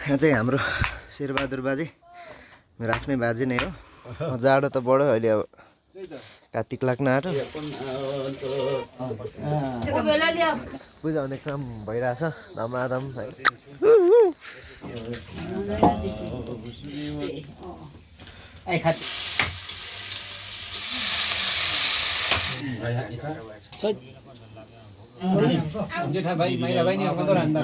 यहाँ चाहिँ हाम्रो शेरबहादुर बाजे मेरो आफ्नै बाजे नै हो। जाडो त बढ्यो अहिले, अब कार्तिक लाग्न आँट्यो। पूजा हुने क्रम भइरहेछ धमाधम है। जेठा भाइ माइला भाइ नि अब कता रान्दा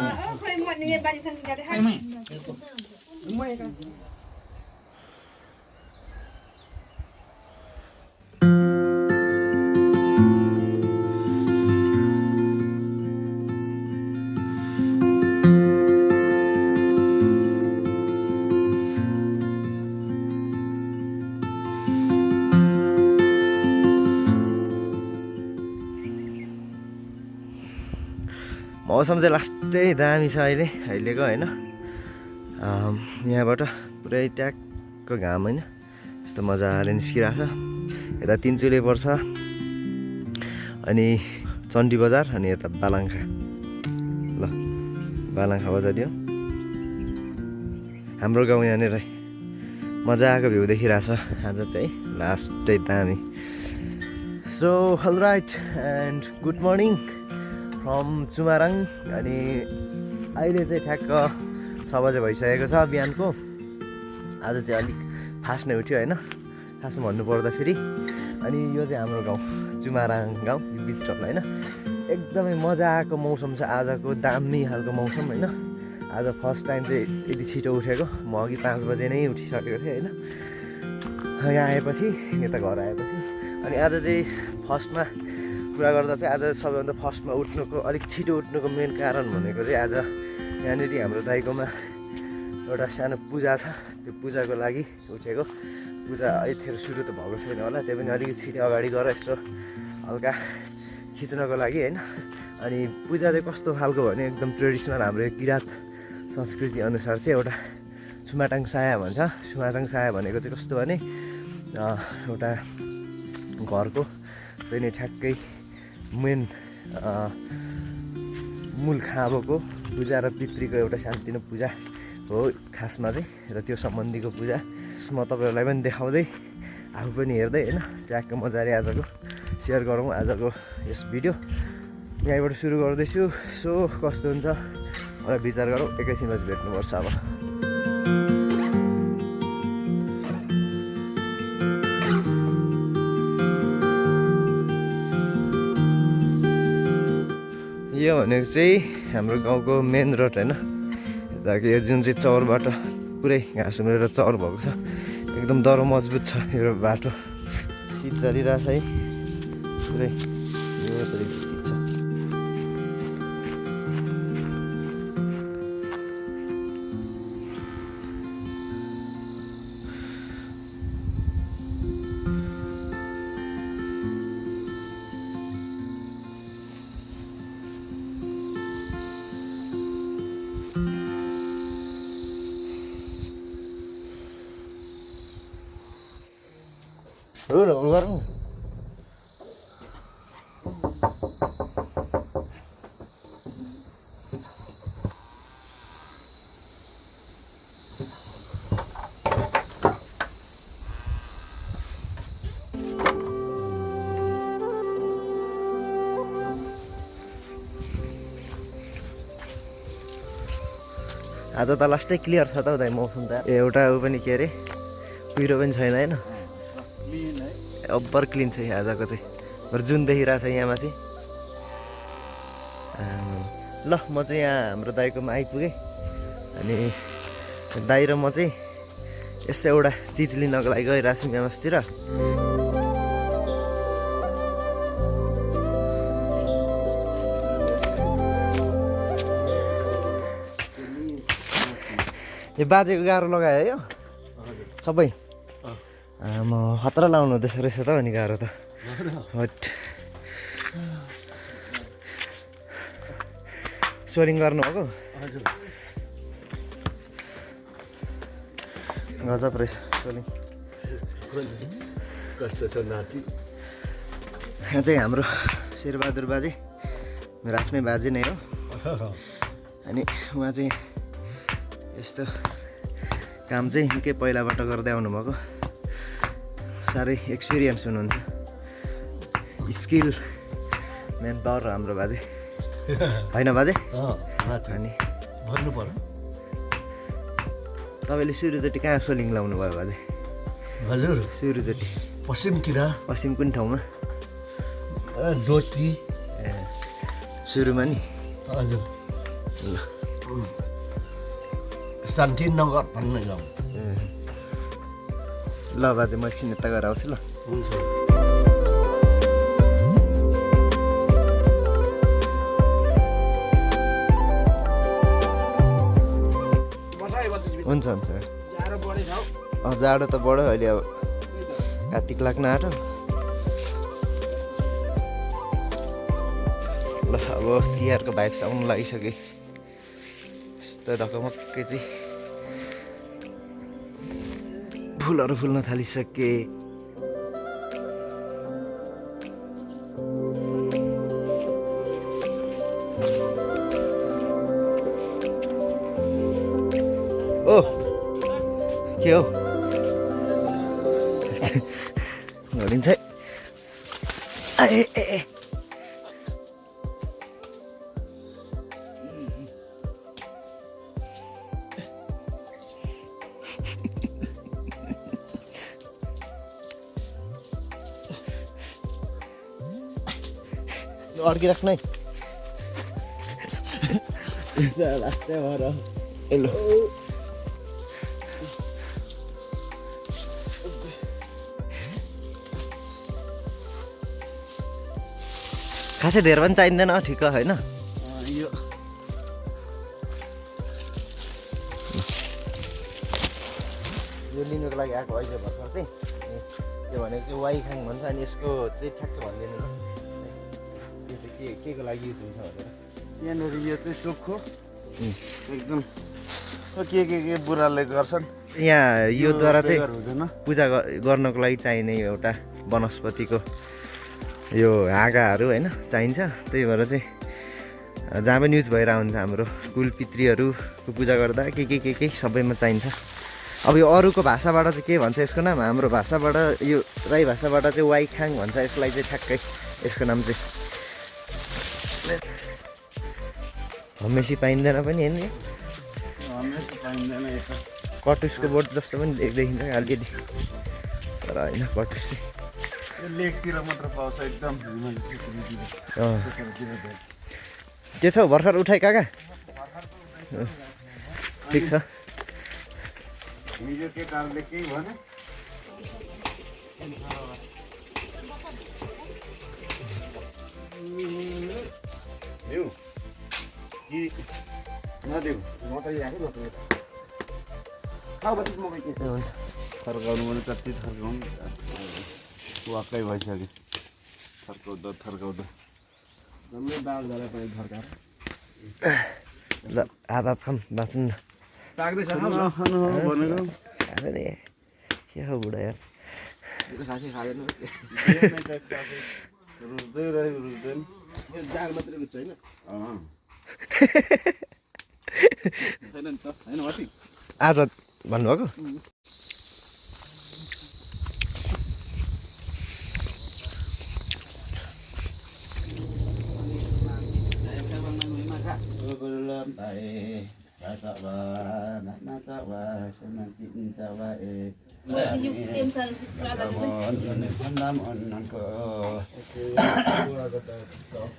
मौसम चाहिँ लास्टै दामी छ अहिलेको होइन। यहाँबाट पुरै ट्याक्क घाम होइन, यस्तो मजाले निस्किरहेको छ। यता तिनचुले पर्छ, अनि चण्डी बजार, अनि यता बालाङ्खा। ल बालाङ्खा बजाइदियो। हाम्रो गाउँ यहाँनिर मजाको भ्यू देखिरहेछ आज चाहिँ लास्टै दामी। So hello right and good morning from Chumarang. अनि अहिले चाहिँ ठ्याक्क 6 बजे भइसकेको छ बिहानको। आज चाहिँ अलिक फास्ट नै उठ्यो होइन खासमा भन्नुपर्दाखेरि। अनि यो चाहिँ हाम्रो गाउँ चुमाराङ गाउँ बिचटप होइन। एकदमै मजाको मौसम छ आजको, दामी खालको मौसम होइन। आज फर्स्ट टाइम चाहिँ यति छिटो उठेको। म अघि 5 बजे नै उठिसकेको थिएँ होइन, यहाँ आएपछि, यता घर आएपछि। अनि आज चाहिँ फर्स्टमा कुरा गर्दा चाहिँ आज सबैभन्दा फर्स्टमा उठ्नुको, अलिक छिटो उठ्नुको मेन कारण भनेको चाहिँ आज यहाँनिर हाम्रो दाइकोमा एउटा सानो पूजा छ। त्यो पूजाको लागि उठेको। पूजा यतिखेर सुरु त भएको छैन होला, त्यही पनि अलिकति छिटो अगाडि गएर यसो हल्का खिच्नको लागि होइन। अनि पूजा चाहिँ कस्तो खालको भने एकदम ट्रेडिसनल हाम्रो किराँत संस्कृति अनुसार चाहिँ एउटा सुमाटाङ साया भन्छ। सुमाटाङ साया भनेको चाहिँ कस्तो भने एउटा घरको चाहिँ नि ठ्याक्कै मेन मूल खाँबोको पूजा र पितृको एउटा शान्तिनो पूजा हो खासमा चाहिँ। र त्यो सम्बन्धीको पूजा म तपाईँहरूलाई पनि देखाउँदै आफू पनि हेर्दै होइन ट्याक्क मजाले आजको सेयर गरौँ आजको यस भिडियो। यहीँबाट सुरु गर्दैछु। सो कस्तो हुन्छ मलाई विचार गरौँ, एकैछिनमा चाहिँ भेट्नुपर्छ अब। यो भनेको चाहिँ हाम्रो गाउँको मेन रोड होइन। यताको यो जुन चाहिँ चौरबाट पुरै घाँस उम्रेर चौर भएको छ, एकदम दह्रो मजबुत छ यो बाटो। शीत चलिरहेछ है पुरै, यो तरिका शीत छ। गरौँ आज त लास्टै क्लियर छ त हौ दाइ मौसम त। एउटा ऊ पनि के अरे कुहिरो पनि छैन होइन, अब्बर क्लिन छ आजको चाहिँ। बरु जुन देखिरहेको छ यहाँ माथि। ल म चाहिँ यहाँ हाम्रो दाइकोमा आइपुगेँ। अनि दाइ र म चाहिँ यसो एउटा चिज लिनको लागि गइरहेको छु यहाँ मास्तिर। यो बाजेको गाह्रो लगायो है यो सबै। म खतरा लाउनु हुँदैछ रहेछ त अनि गाह्रो त। हट सोरिङ गर्नुभएको गजब रहेछ सोरिङ। कस्तो छ नाति? यहाँ चाहिँ हाम्रो शेरबहादुर बाजे मेरो आफ्नै बाजे नै हो। अनि उहाँ चाहिँ यस्तो काम चाहिँ निकै पहिलाबाट गर्दै आउनुभएको साह्रै एक्सपिरियन्स हुनुहुन्छ स्किल म्यान पावर हाम्रो बाजे होइन बाजे अनि भन्नु पर्यो तपाईँले सुरुचोटि कहाँ सोलिङ लाउनु भयो बाजे हजुर सुरुचोटि पश्चिमतिर पश्चिम कुन ठाउँमा डोटी ए सुरुमा नि हजुर ल शान्तिनगर भन्ने गाउँ ल बाजे म एकछिन यता गएर आउँछु ल हुन्छ हुन्छ हुन्छ जाडो त बढ्यो अहिले अब कार्तिक लाग्न आँट्यो ल अब तिहारको भाइब्स आउनु लागिसक्यो यस्तो ढकमक्कै चाहिँ फुलहरू फुल्न थालिसके ओ के हो घरिन्छ ए ए ए अड्किराख्नु है हेलो खासै धेर पनि चाहिँदैन ठिक होइन यो लिनुको लागि आएको अहिले भर्खर चाहिँ त्यो भनेको चाहिँ वाइ खाङ भन्छ अनि यसको चाहिँ ठ्याक्क भनिदिनु ल यो चाहिँ के को लागि युज हुन्छ भनेर यहाँनिर यो चाहिँ चोखो एकदम के बुढाले गर्छन् यहाँ योद्वारा चाहिँ हुँदैन पूजा गर्नको लागि चाहिने एउटा वनस्पतिको यो हाँगाहरू होइन चाहिन्छ त्यही भएर चाहिँ जहाँ पनि युज भइरहेको हुन्छ हाम्रो कुलपितृहरूको पूजा गर्दा के सबैमा चाहिन्छ अब यो अरूको भाषाबाट चाहिँ के भन्छ यसको नाम हाम्रो भाषाबाट यो राई भाषाबाट चाहिँ वाइखाङ भन्छ यसलाई चाहिँ ठ्याक्कै यसको नाम चाहिँ हमेसी पाइँदैन पनि होइन कटुसको बोट जस्तो पनि देखिन्छ अलिकति तर होइन कटुस चाहिँ लेकतिर मात्र पाउँछ एकदम के छ भर्खर उठाइ काका ठिक छ हिजो केटाहरूले केही भने नदेऊ थर्काउनु भने कति थर्काउनु वाक्कै भइसक्यो थर्काउँदा ल हाप खाम बाँच्नु न भनेर खाँदैन के हो बुढा यार रुच्दै रह्यो रुच्दैन आज भन्नुभएको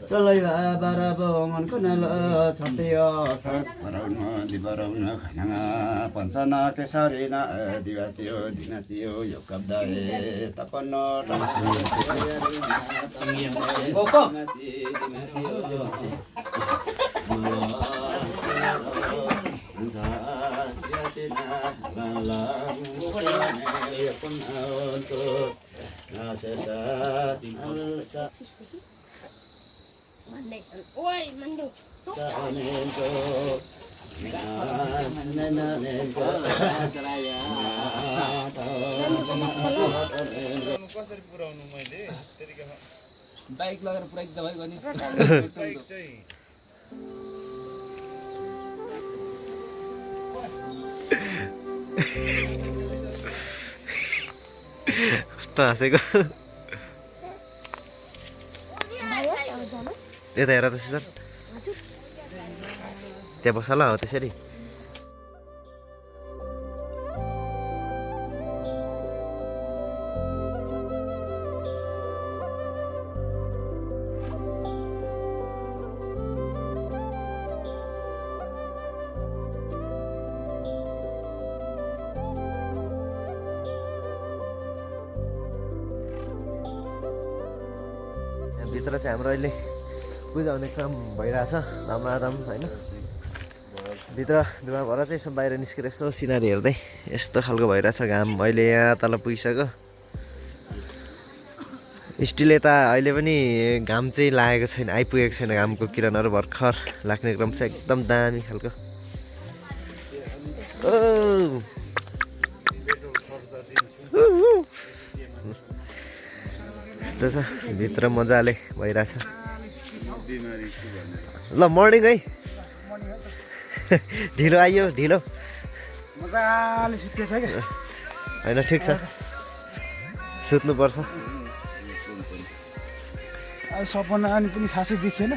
चलै बाराबो मनको नल छप्यो दिबराउन खाना पञ्चना केसरी न दिवासियो दिनासियो यो कब्दाए तपन्न बाइक लगेर पुरा एकदमै गर्ने कस्तो हाँसेको यता हेर त सुजन त्यहाँ बस ल हो त्यसरी भित्र चाहिँ हाम्रो अहिले पूजा हुने क्रम भइरहेछ धमाधम होइन भित्र धुवा भएर चाहिँ यसो बाहिर निस्केर यस्तो सिनारी हेर्दै यस्तो खालको भइरहेछ घाम अहिले यहाँ तल पुगिसक्यो स्टिल यता अहिले पनि घाम चाहिँ लागेको छैन आइपुगेको छैन घामको किरणहरू भर्खर लाग्ने क्रम चाहिँ एकदम दामी खालको यस्तो छ भित्र मजाले भइरहेछ ल मर्निङ है ढिलो आइयो ढिलो मजाले सुत्केछ क्या होइन ठिक छ सुत्नुपर्छ अब सपना अनि पनि खासै देखिएन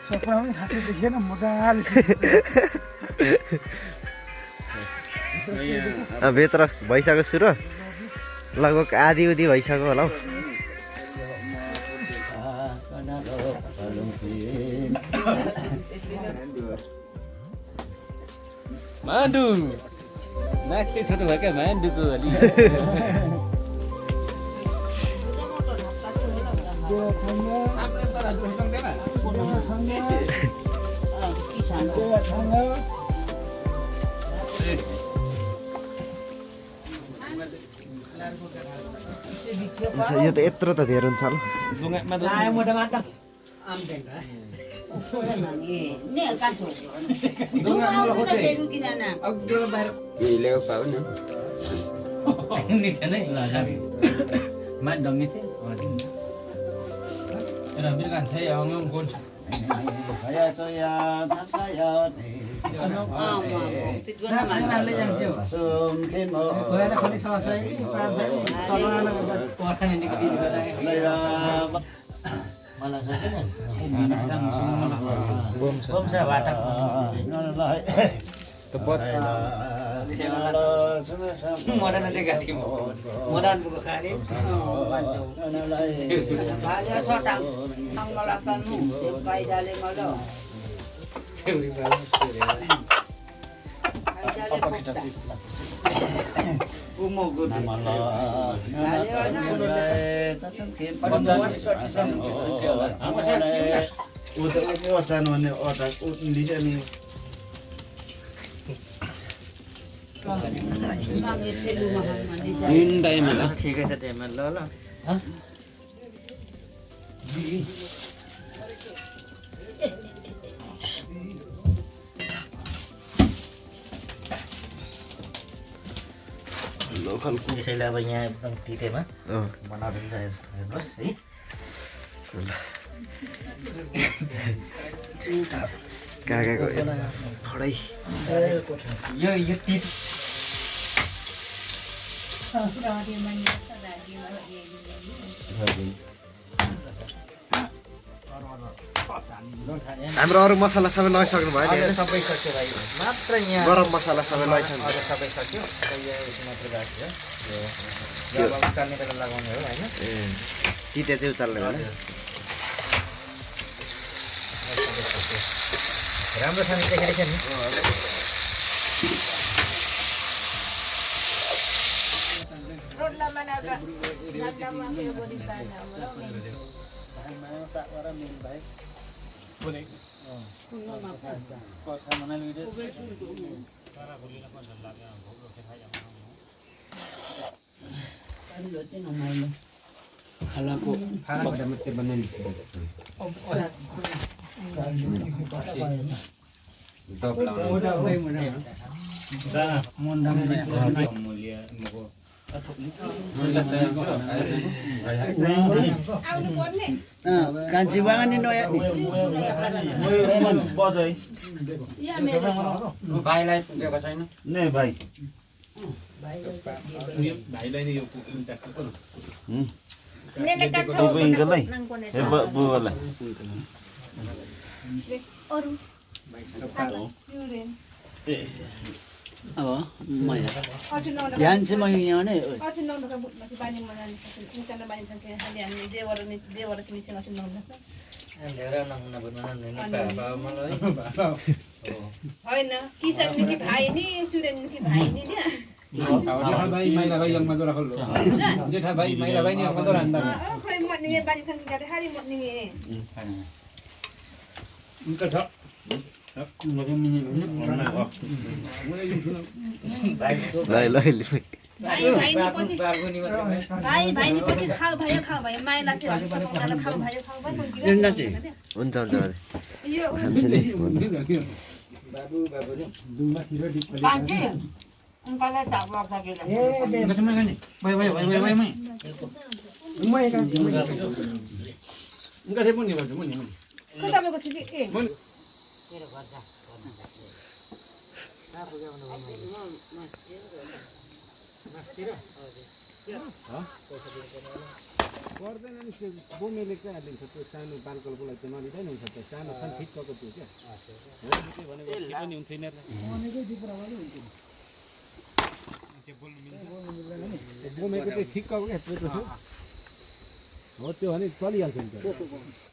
सपना पनि खासै देखिएन मजाले भित्र भइसक्यो सुरु लगभग आधी उधी भइसक्यो होला हौ मान्डु नाक चाहिँ छोटो भयो क्या मान्डुको अलि यो त यत्रो त धेरै हुन्छ होला ठिकै छ टाइममा ल ल लोकल त्यसैले अब यहाँ एकदम तितेमा बनाइदिन्छ हेर्नुहोस् है काकाको खडै यो तित हाम्रो अरू मसला सबै लगाइसक्नु भयो नि सबै सक्यो भाइ मात्र यहाँ गरम मसला सबै लगाइसक्नु अरू सबै सक्यो यो मात्र बाँकी छ यो अब उचाल्ने बेला लगाउने हो होइन ए तिते चाहिँ उचाल्ने भयो राम्रो छ नि देखेको नि कान्छी बागा नि नयाँ नि भाइलाई पुगेको छैन नै भाइ बुबुइङ्कललाई ए बुबालाई अब म ध्यान चाहिँ म यहाँ नै होइन किसान निकी भाइ नि सुरेन निकी भाइ नि खोइ मर्निङे बानी खान गाडे हारी मर्निङे भाइ नि पछि खाऊ भयो माया लाग्छ खाऊ भयो हुन्छ हुन्छ यो खान्छ नि तपाईँको थियो कि पर्दैन नि त्यो बोमेले चाहिँ हालिदिन्छ त्यो सानो बालकलको लागि चाहिँ नलिँदैन हुन्छ त्यो सानो सानो ठिक्कको त्यो क्या भनेको हुन्थेन बोमेको चाहिँ ठिक्कको क्या त्यो हो त्यो भने चलिहाल्छ नि